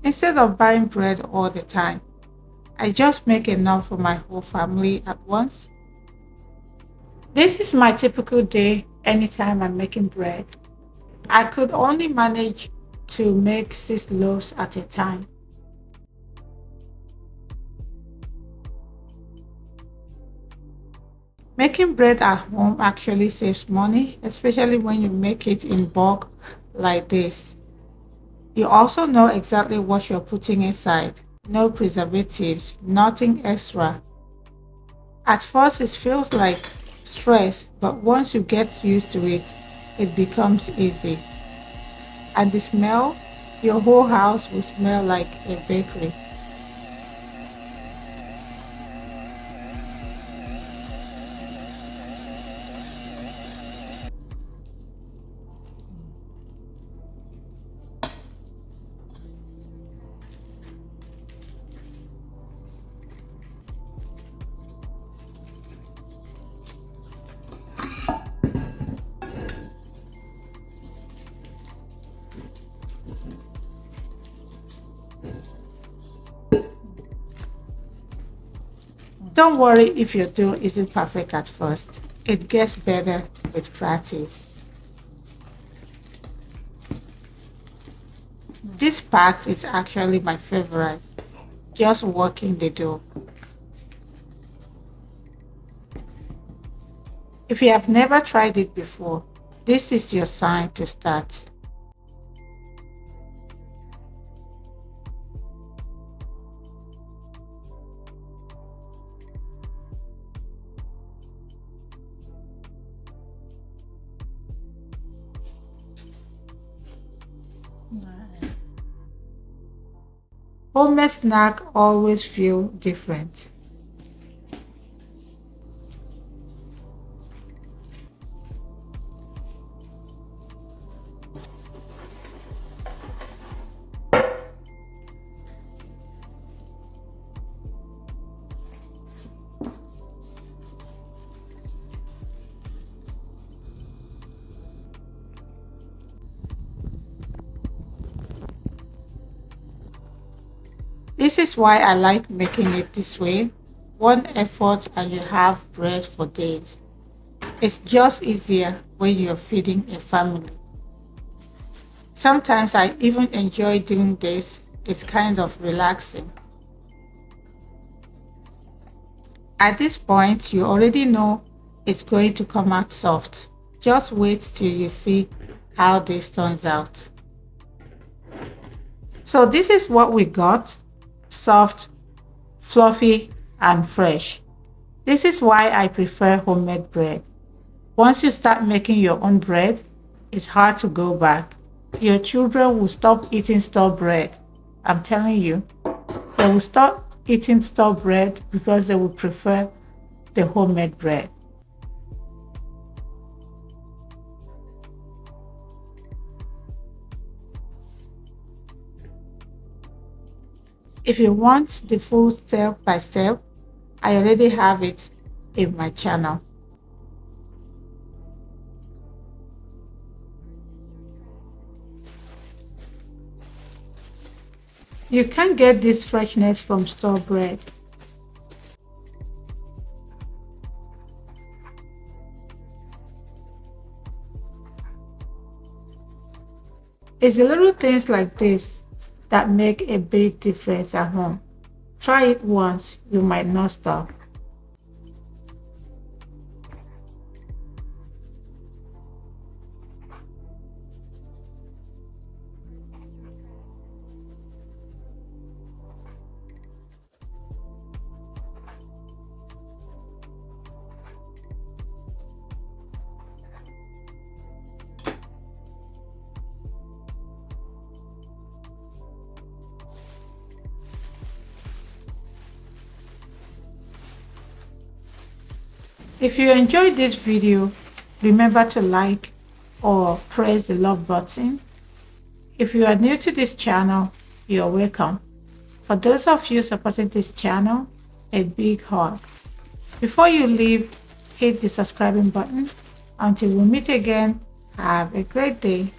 Instead of buying bread all the time, I just make enough for my whole family at once. This is my typical day anytime I'm making bread. I could only manage to make 6 loaves at a time. Making bread at home actually saves money, especially when you make it in bulk like this. You also know exactly what you're putting inside. No preservatives, nothing extra. At first, it feels like stress, but once you get used to it, it becomes easy. And the smell, your whole house will smell like a bakery. Don't worry if your dough isn't perfect at first. It gets better with practice. This part is actually my favorite, just working the dough. If you have never tried it before, this is your sign to start. Homemade snack always feel different. This is why I like making it this way. One effort and you have bread for days. It's just easier when you're feeding a family. Sometimes I even enjoy doing this. It's kind of relaxing. At this point, you already know it's going to come out soft. Just wait till you see how this turns out. So this is what we got: soft, fluffy, and fresh. This is why I prefer homemade bread. Once you start making your own bread, it's hard to go back. Your children will stop eating store bread. I'm telling you, they will stop eating store bread because they will prefer the homemade bread. If you want the full step by step, I already have it in my channel. You can't get this freshness from store bread. It's the little things like this that make a big difference at home. Try it once, you might not stop. If you enjoyed this video, remember to like or press the love button. If you are new to this channel, you're welcome. For those of you supporting this channel, a big hug. Before you leave, hit the subscribing button. Until we meet again, have a great day.